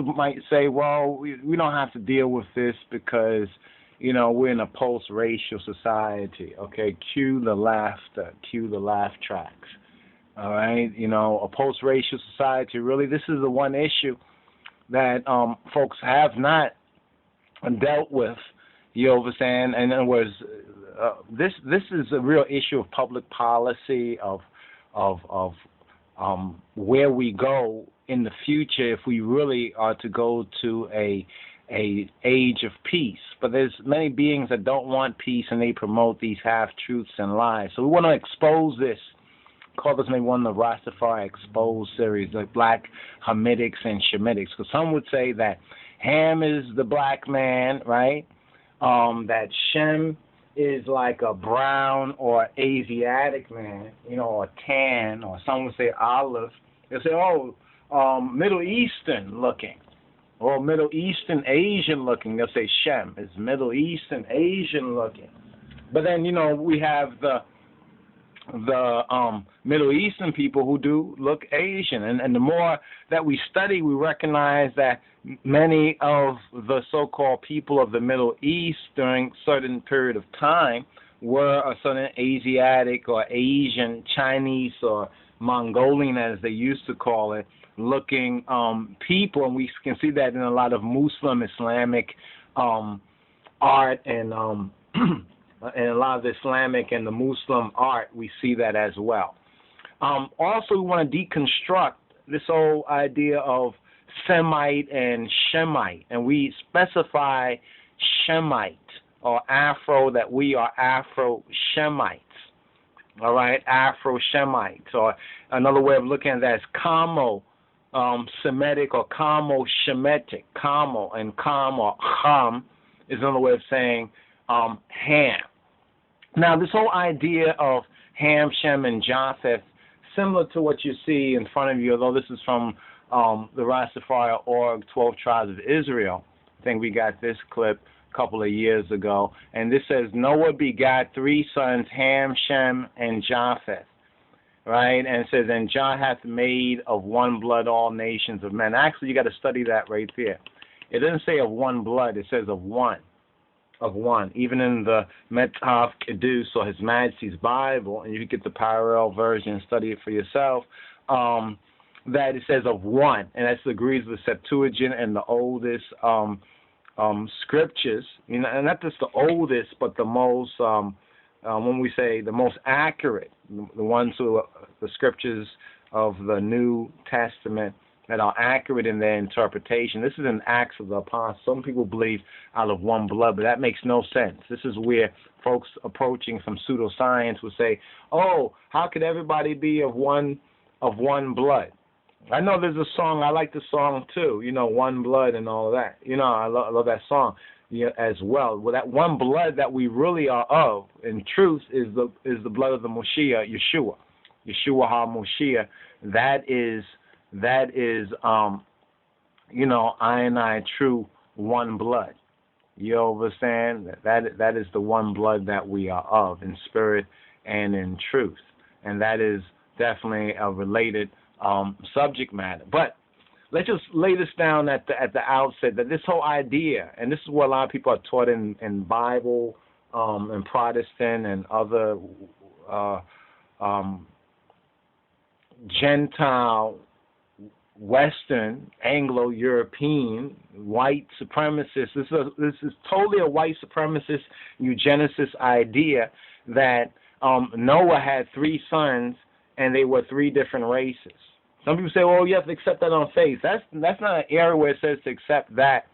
might say, well, we don't have to deal with this because, we're in a post-racial society. Okay, cue the laughter, cue the laugh tracks. All right, a post-racial society. Really, this is the one issue that folks have not dealt with. You understand? And in other words, this is a real issue of public policy of where we go in the future if we really are to go to a age of peace. But there's many beings that don't want peace, and they promote these half-truths and lies. So we want to expose this. Call this maybe one of the Rastafari Exposed series, like Black Hamitics and Shemitics. Because some would say that Ham is the black man, right? That Shem is like a brown or Asiatic man, or tan, or some would say olive. They'll say, Middle Eastern looking, or Middle Eastern Asian looking. They'll say Shem is Middle Eastern Asian looking. But then, we have the Middle Eastern people who do look Asian. And the more that we study, we recognize that many of the so-called people of the Middle East during a certain period of time were a certain Asiatic or Asian, Chinese or Mongolian, as they used to call it, looking people. And we can see that in a lot of Muslim, Islamic art and and a lot of the Islamic and the Muslim art, we see that as well. Also, we want to deconstruct this whole idea of Semite and Shemite, and we specify Shemite or Afro, that we are Afro-Shemites, all right, Afro-Shemites, or another way of looking at that is Kamo-Semitic or Kamo-Shemitic. Kamo and Kam or Ham is another way of saying Ham. Now, this whole idea of Ham, Shem, and Japheth, similar to what you see in front of you, although this is from the Rastafari org, 12 Tribes of Israel. I think we got this clip a couple of years ago. And this says, Noah begat 3 sons, Ham, Shem, and Japheth. Right? And it says, and Jah hath made of one blood all nations of men. Actually, you got to study that right there. It doesn't say of one blood. It says of one. Of one. Even in the Metaf Kedus, or His Majesty's Bible, and you can get the parallel version and study it for yourself, that it says of one, and that agrees with Septuagint and the oldest scriptures, and not just the oldest, but the most, when we say the most accurate, the ones who are the scriptures of the New Testament that are accurate in their interpretation. This is in Acts of the Apostles. Some people believe out of one blood, but that makes no sense. This is where folks approaching some pseudoscience would say, oh, how could everybody be of one blood? I know there's a song, I like the song too, One Blood and all of that. I love that song as well. Well, that one blood that we really are of, in truth, is the blood of the Moshiach, Yeshua HaMoshiach. That is I and I true one blood. You understand? That is the one blood that we are of, in spirit and in truth. And that is definitely a related subject matter. But let's just lay this down at the outset, that this whole idea, and this is what a lot of people are taught in Bible and Protestant and other Gentile, Western, Anglo-European, white supremacists. This is totally a white supremacist eugenicist idea that Noah had 3 sons and they were 3 different races. Some people say, well, you have to accept that on faith. That's not an area where it says to accept that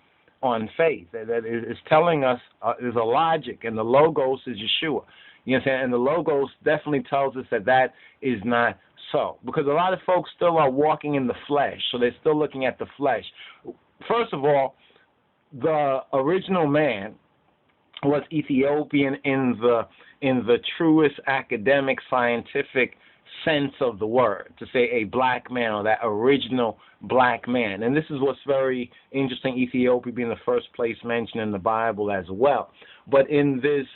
on faith. That is telling us there's a logic, and the logos is Yeshua. You know what I'm saying? And the logos definitely tells us that is not so. Because a lot of folks still are walking in the flesh, so they're still looking at the flesh. First of all, the original man was Ethiopian in the truest academic, scientific sense of the word, to say a black man or that original black man. And this is what's very interesting, Ethiopia being the first place mentioned in the Bible as well. But in this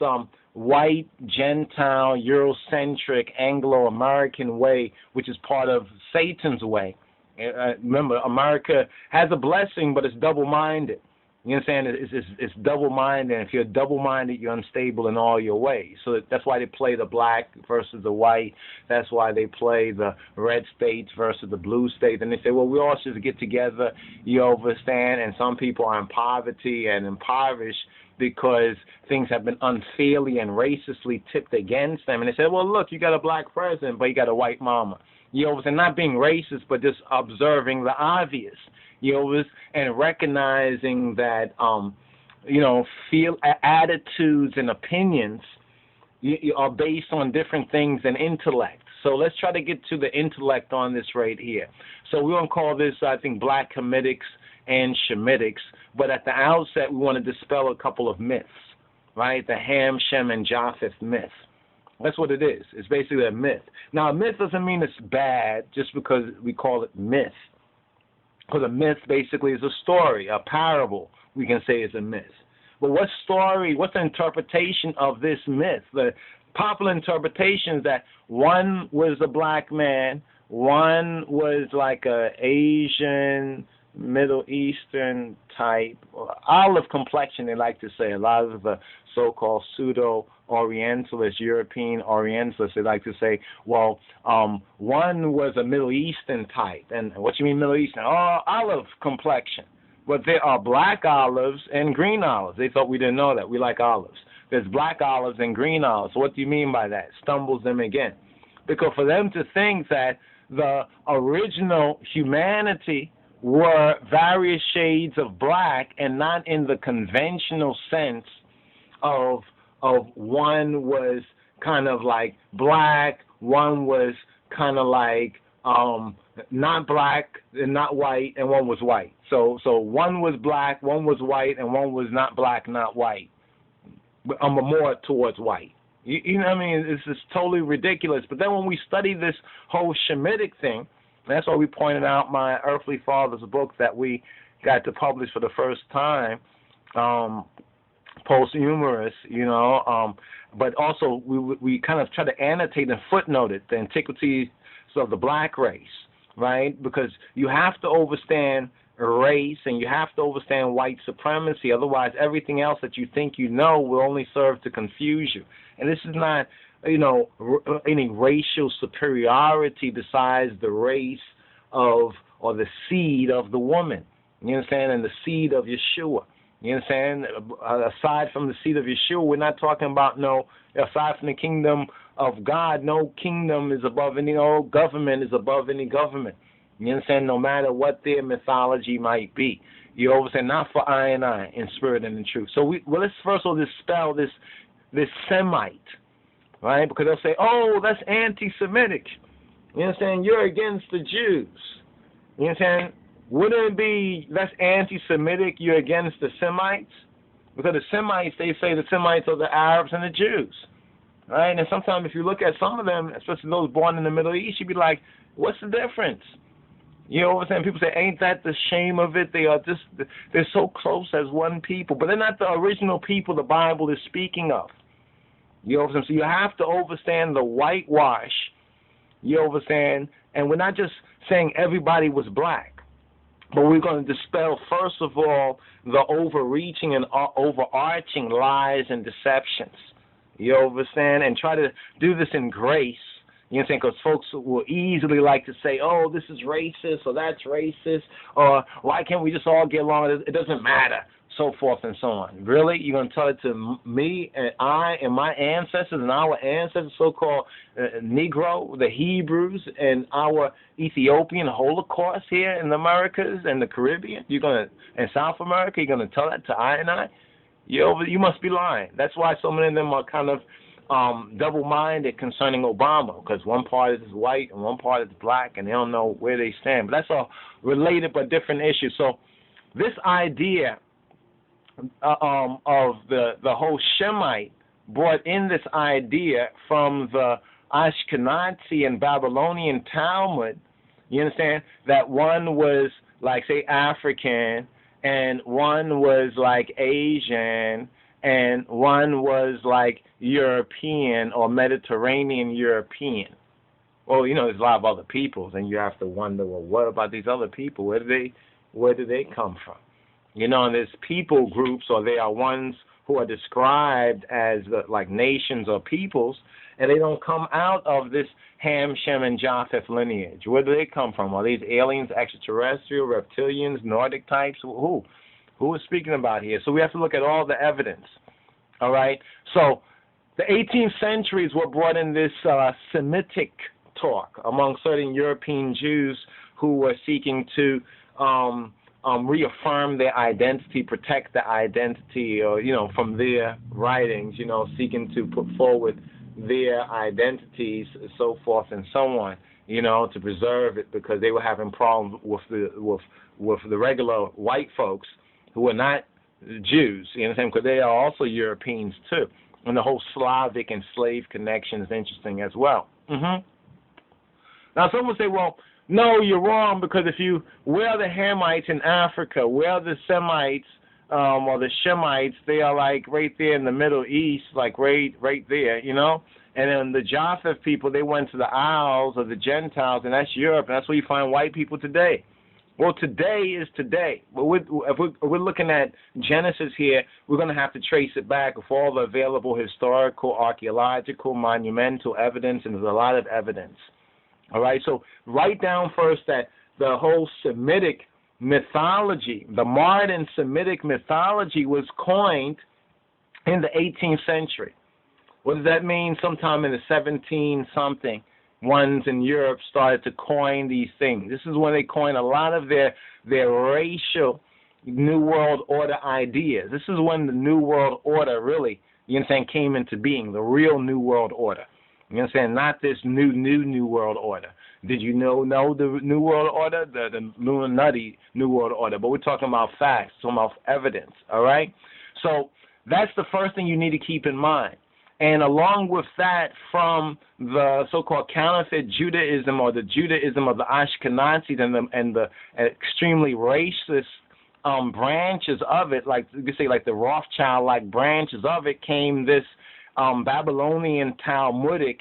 white, Gentile, Eurocentric, Anglo-American way, which is part of Satan's way, Remember, America has a blessing, but it's double-minded. You understand? It's double-minded. If you're double-minded, you're unstable in all your ways. So that's why they play the black versus the white. That's why they play the red states versus the blue states. And they say, well, we all should get together, you understand? And some people are in poverty and impoverished because things have been unfairly and racistly tipped against them. And they say, well, look, you got a black president, but you got a white mama. You know, and not being racist, but just observing the obvious. You know, and recognizing that, you know, attitudes and opinions are based on different things than intellect. So let's try to get to the intellect on this right here. So we're going to call this, I think, Black Hamitics and Shemitics. But at the outset, we want to dispel a couple of myths, right? The Ham, Shem, and Japheth myth. That's what it is. It's basically a myth. Now, a myth doesn't mean it's bad just because we call it myth. Because a myth basically is a story, a parable, we can say is a myth. But what story, what's the interpretation of this myth? The popular interpretation is that one was a black man, one was like a Asian, Middle Eastern type, olive complexion, they like to say. A lot of the so-called pseudo-Orientalists, European Orientalists, they like to say, well, one was a Middle Eastern type. And what you mean Middle Eastern? Oh, olive complexion. But there are black olives and green olives. They thought we didn't know that. We like olives. There's black olives and green olives. What do you mean by that? Stumbles them again. Because for them to think that the original humanity were various shades of black and not in the conventional sense of one was kind of like black, one was kind of like not black and not white, and one was white. So one was black, one was white, and one was not black, not white. I'm more towards white. You know what I mean? It's just totally ridiculous. But then when we study this whole Shemitic thing, that's why we pointed out my Earthly Father's book that we got to publish for the first time, posthumous, you know, but also we kind of try to annotate and footnote it, the antiquities of the black race, right? Because you have to understand race and you have to understand white supremacy. Otherwise, everything else that you think you know will only serve to confuse you. And this is not, you know, any racial superiority besides the race of or the seed of the woman. You understand? And the seed of Yeshua. You understand? Aside from the seed of Yeshua, we're not talking about aside from the kingdom of God, no kingdom is above any, no government is above any government. You understand? No matter what their mythology might be. You understand? Not for I and I, in spirit and in truth. So let's first of all dispel this Semite, right? Because they'll say, oh, that's anti-Semitic. You understand? You're against the Jews. You understand? Wouldn't it be that's anti-Semitic, you're against the Semites? Because the Semites, they say the Semites are the Arabs and the Jews. Right? And sometimes if you look at some of them, especially those born in the Middle East, you'd be like, what's the difference? You know what I'm saying? People say, ain't that the shame of it? They're so close as one people. But they're not the original people the Bible is speaking of. You know what I'm saying? So you have to understand the whitewash. You understand? And we're not just saying everybody was black. But we're going to dispel, first of all, the overreaching and overarching lies and deceptions. You understand? And try to do this in grace. You understand? Because folks will easily like to say, oh, this is racist, or that's racist, or why can't we just all get along? It doesn't matter, so forth and so on. Really? You're going to tell it to me and I and my ancestors and our ancestors, so-called Negro, the Hebrews, and our Ethiopian Holocaust here in the Americas and the Caribbean? You're going to, in South America, you're going to tell that to I and I? You must be lying. That's why so many of them are kind of double-minded concerning Obama, because one part is white and one part is black, and they don't know where they stand. But that's a related but different issue. So this idea of the whole Shemite brought in this idea from the Ashkenazi and Babylonian Talmud, you understand, that one was like, say, African, and one was like Asian, and one was like European or Mediterranean European. Well, you know, there's a lot of other peoples, and you have to wonder, well, what about these other people? Where do they come from? You know, and there's people groups, or they are ones who are described as like nations or peoples, and they don't come out of this Ham, Shem, and Japheth lineage. Where do they come from? Are these aliens, extraterrestrial, reptilians, Nordic types? Who is speaking about here? So we have to look at all the evidence. All right? So the 18th century is what brought in this Semitic talk among certain European Jews who were seeking to reaffirm their identity, protect their identity, or, you know, from their writings, you know, seeking to put forward their identities, so forth and so on, you know, to preserve it, because they were having problems with the regular white folks who were not Jews, you understand, because they are also Europeans too. And the whole Slavic and slave connection is interesting as well. Now, some will say, well, no, you're wrong, because where are the Hamites in Africa? Where are the Semites or the Shemites? They are like right there in the Middle East, like right there, you know? And then the Japheth people, they went to the Isles of the Gentiles, and that's Europe, and that's where you find white people today. Well, today is today. But if we're looking at Genesis here, we're going to have to trace it back with all the available historical, archaeological, monumental evidence, and there's a lot of evidence. All right, so write down first that the whole Semitic mythology, the modern Semitic mythology, was coined in the 18th century. What does that mean? Sometime in the 17-something. Ones in Europe started to coin these things. This is when they coined a lot of their racial New World Order ideas. This is when the New World Order really, you understand, came into being, the real New World Order. You understand, not this new World Order. Did you know the New World Order, the Illuminati New World Order? But we're talking about facts, talking about evidence, all right? So that's the first thing you need to keep in mind. And along with that, from the so-called counterfeit Judaism, or the Judaism of the Ashkenazis and the extremely racist branches of it, like you could say, like the Rothschild-like branches of it, came this Babylonian Talmudic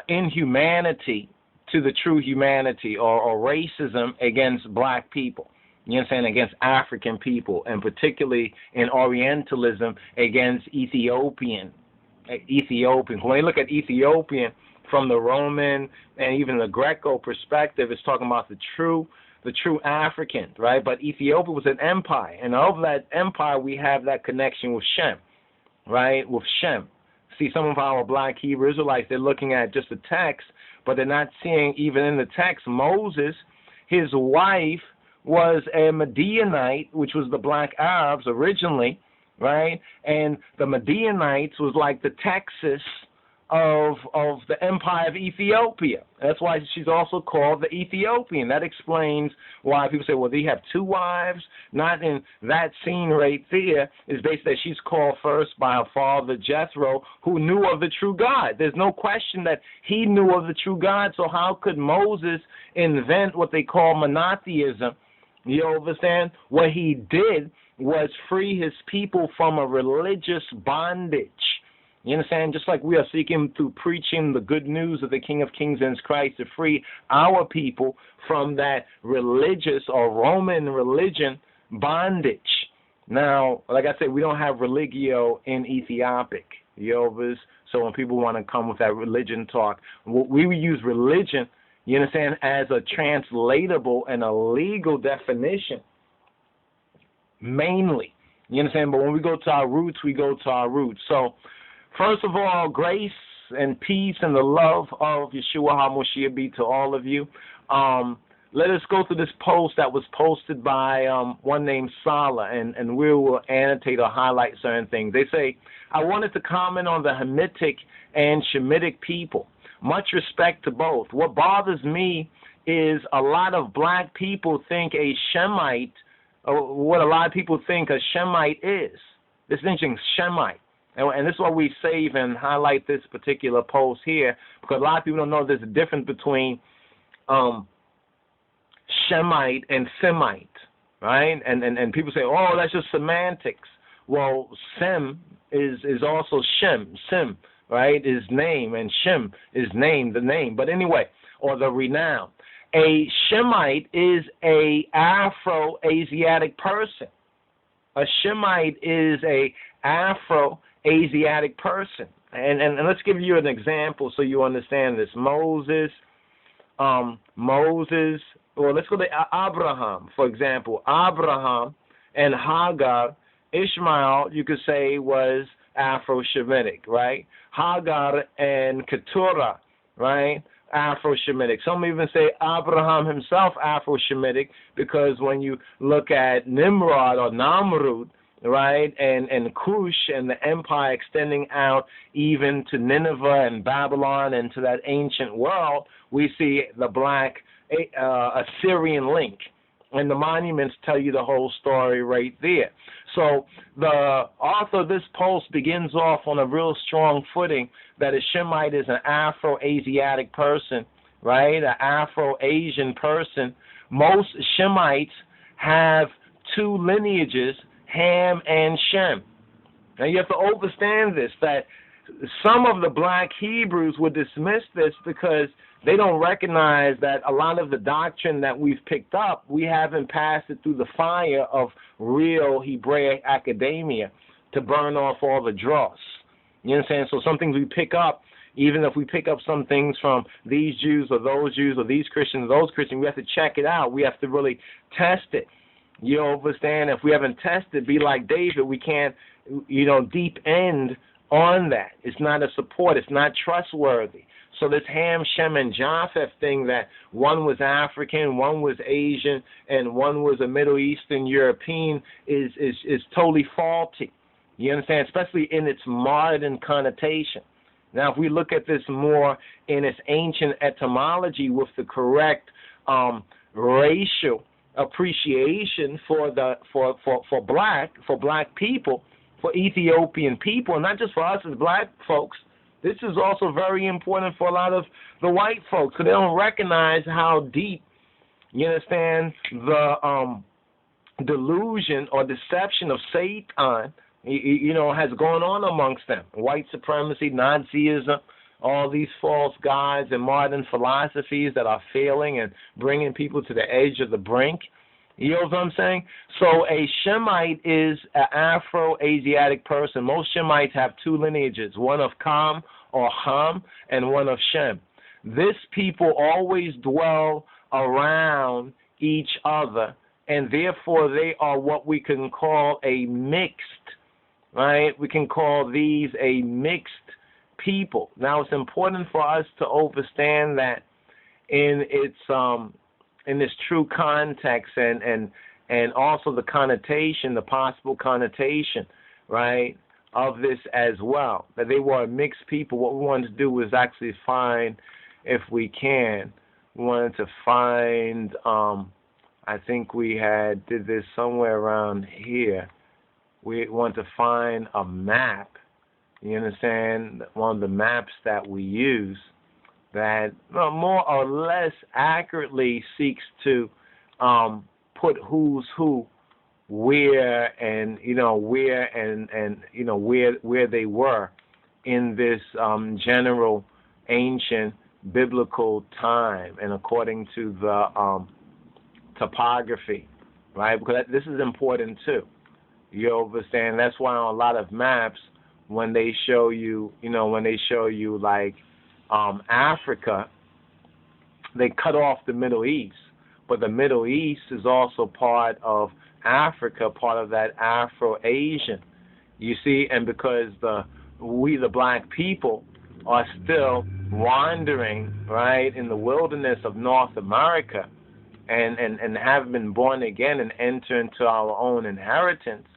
inhumanity to the true humanity, or racism against black people. You understand, against African people, and particularly in Orientalism against Ethiopian. When they look at Ethiopian from the Roman and even the Greco perspective, it's talking about the true African, right? But Ethiopia was an empire, and of that empire, we have that connection with Shem, right? With Shem. See, some of our black Hebrew Israelites, they're looking at just the text, but they're not seeing, even in the text, Moses, his wife was a Midianite, which was the black Arabs originally, right? And the Midianites was like the Texas of the empire of Ethiopia. That's why she's also called the Ethiopian. That explains why people say, well, they have two wives. Not in that scene right there. Is basically that she's called first by her father Jethro, who knew of the true God. There's no question that he knew of the true God. So how could Moses invent what they call monotheism? You understand? What he did was free his people from a religious bondage. You understand? Just like we are seeking through preaching the good news of the King of Kings and Christ to free our people from that religious or Roman religion bondage. Now, like I said, we don't have religio in Ethiopic. So when people want to come with that religion talk, we would use religion, you understand, as a translatable and a legal definition, mainly. You understand? But when we go to our roots, we go to our roots. So, first of all, grace and peace and the love of Yeshua HaMashiach be to all of you. Let us go through this post that was posted by one named Sala, and we will annotate or highlight certain things. They say, I wanted to comment on the Hamitic and Shemitic people. Much respect to both. What bothers me is a lot of black people think a Shemite, or what a lot of people think a Shemite is. This is interesting, Shemite. And this is why we save and highlight this particular post here, because a lot of people don't know there's a difference between Shemite and Semite, right? And people say, oh, that's just semantics. Well, Sem is also Shem, Sim, right, is name, and Shem is name, the name. But anyway, or the renown. A Shemite is a Afro-Asiatic person. A Shemite is a Afro-Asiatic person. And let's give you an example so you understand this. Moses, well, let's go to Abraham, for example. Abraham and Hagar, Ishmael, you could say, was Afro-Shemitic, right? Hagar and Keturah, right? Afro-Shemitic. Some even say Abraham himself Afro-Shemitic, because when you look at Nimrod or Namrud, right, and Cush and the empire extending out even to Nineveh and Babylon and to that ancient world, we see the black Assyrian link. And the monuments tell you the whole story right there. So the author of this post begins off on a real strong footing that a Shemite is an Afro-Asiatic person, right? An Afro-Asian person. Most Shemites have two lineages, Ham and Shem. Now you have to understand this, that some of the black Hebrews would dismiss this because they don't recognize that a lot of the doctrine that we've picked up, we haven't passed it through the fire of real Hebraic academia to burn off all the dross. You understand? So some things we pick up, even if we pick up some things from these Jews or those Jews or these Christians or those Christians, we have to check it out. We have to really test it. You understand? If we haven't tested, be like David, we can't, deep end on that. It's not a support. It's not trustworthy. So this Ham, Shem, and Japheth thing that one was African, one was Asian, and one was a Middle Eastern European is totally faulty. You understand? Especially in its modern connotation. Now, if we look at this more in its ancient etymology with the correct racial appreciation for black people, for Ethiopian people, and not just for us as black folks, this is also very important for a lot of the white folks, because they don't recognize how deep, you understand, the delusion or deception of Satan, has gone on amongst them. White supremacy, Nazism, all these false gods and modern philosophies that are failing and bringing people to the edge of the brink. You know what I'm saying? So a Shemite is an Afro-Asiatic person. Most Shemites have two lineages, one of Ham or Ham and one of Shem. This people always dwell around each other, and therefore they are what we can call a mixed, right? We can call these a mixed people. Now, it's important for us to understand that in its in this true context and also the connotation, the possible connotation, right, of this as well, that they were a mixed people. What we wanted to do was actually find, if we can, we wanted to find, I think we did this somewhere around here. We want to find a map, you understand, one of the maps that we use that more or less accurately seeks to put who's who where and where they were in this general ancient biblical time and according to the topography, right? Because this is important too. You understand? That's why on a lot of maps, when they show you, like Africa, they cut off the Middle East. But the Middle East is also part of Africa, part of that Afro-Asian. You see, and because we the black people are still wandering, right, in the wilderness of North America and have been born again and enter into our own inheritance,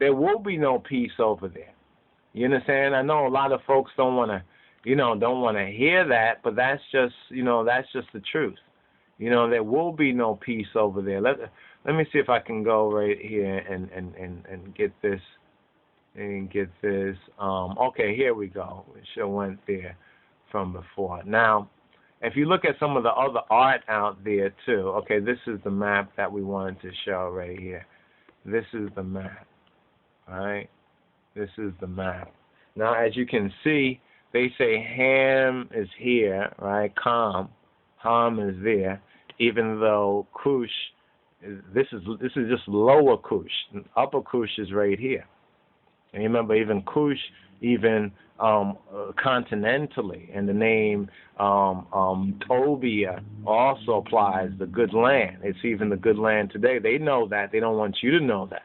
there will be no peace over there. You understand? I know a lot of folks don't want to hear that, but that's just the truth. There will be no peace over there. Let me see if I can go right here and get this. Okay, here we go. It sure went there from before. Now, if you look at some of the other art out there too, okay, this is the map that we wanted to show right here. This is the map. right? This is the map. Now, as you can see, they say Ham is here, right? Ham is there, even though Kush, this is just lower Kush. Upper Kush is right here. And remember, even Kush, even continentally, and the name Tobia also applies, the good land. It's even the good land today. They know that. They don't want you to know that.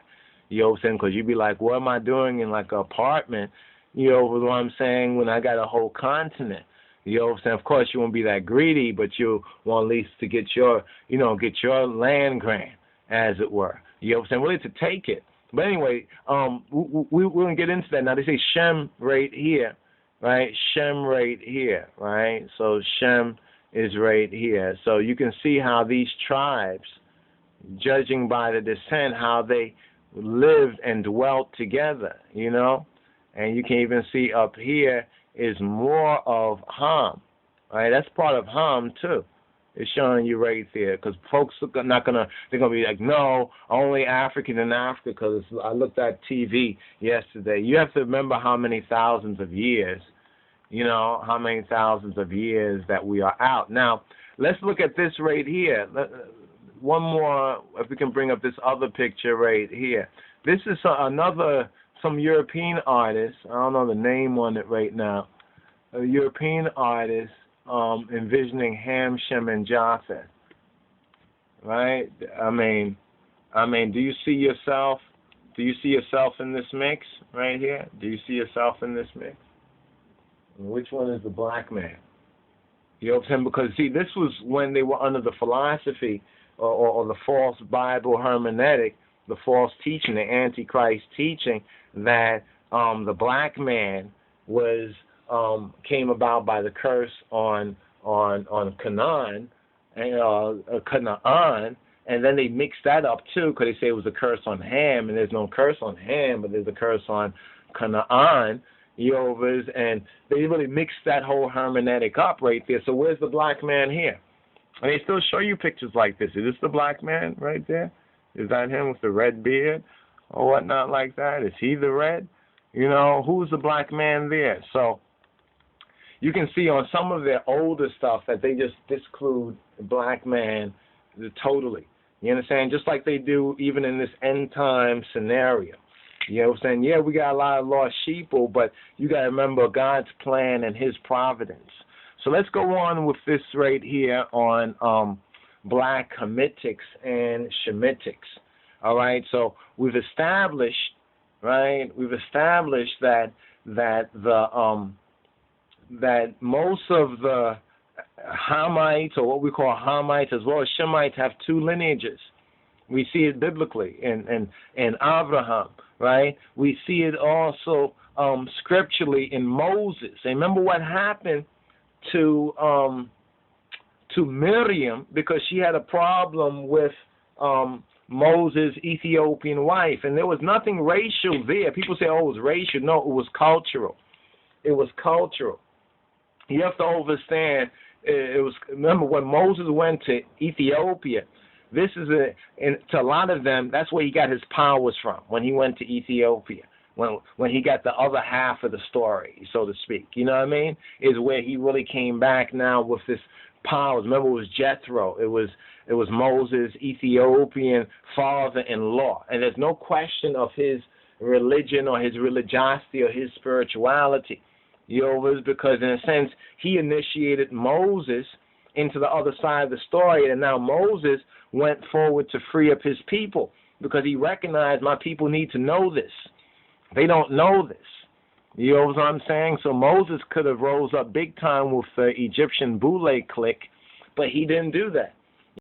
You know what I'm saying? Because you'd be like, what am I doing in like an apartment? You know what I'm saying? When I got a whole continent. You know what I'm saying? Of course, you won't be that greedy, but you want at least to get your, get your land grant, as it were. You know what I'm saying? Really to take it. But anyway, we're going to get into that. Now, they say Shem right here, right? Shem right here, right? So Shem is right here. So you can see how these tribes, judging by the descent, how they lived and dwelt together, And you can even see up here is more of Ham, right? That's part of Ham, too. It's showing you right there, because folks are not gonna. They're gonna be like, no, only African in Africa. Because I looked at TV yesterday. You have to remember how many thousands of years, how many thousands of years that we are out. Now, let's look at this right here. One more, if we can bring up this other picture right here. This is some European artist. I don't know the name on it right now. A European artist. Envisioning Ham, Shem, and Japheth, right? I mean, do you see yourself? Do you see yourself in this mix right here? Do you see yourself in this mix? Which one is the black man? You know what I'm saying? Because see, this was when they were under the philosophy or the false Bible hermeneutic, the false teaching, the Antichrist teaching that the black man was. Came about by the curse on Canaan, and then they mixed that up too, because they say it was a curse on Ham, and there's no curse on Ham, but there's a curse on Canaan, and they really mixed that whole hermeneutic up right there. So where's the black man here? And they still show you pictures like this. Is this the black man right there? Is that him with the red beard or whatnot like that? Is he the red? Who's the black man there? So you can see on some of their older stuff that they just disclude the black man totally. You understand? Just like they do even in this end time scenario. You know what I'm saying? Yeah, we got a lot of lost sheeple, but you got to remember God's plan and his providence. So let's go on with this right here on black Hamitics and Shemitics. All right? So we've established, right? We've established that most of the Hamites, or what we call Hamites, as well as Shemites, have two lineages. We see it biblically in Abraham, right? We see it also scripturally in Moses. And remember what happened to Miriam, because she had a problem with Moses' Ethiopian wife, and there was nothing racial there. People say, oh, it was racial. No, it was cultural. It was cultural. You have to understand, remember when Moses went to Ethiopia, this is to a lot of them, that's where he got his powers from, when he went to Ethiopia, when he got the other half of the story, so to speak. You know what I mean? Is where he really came back now with this powers. Remember, it was Jethro. It was Moses' Ethiopian father-in-law. And there's no question of his religion or his religiosity or his spirituality. Because in a sense, he initiated Moses into the other side of the story, and now Moses went forward to free up his people because he recognized my people need to know this. They don't know this. You know what I'm saying? So Moses could have rose up big time with the Egyptian Boule clique, but he didn't do that.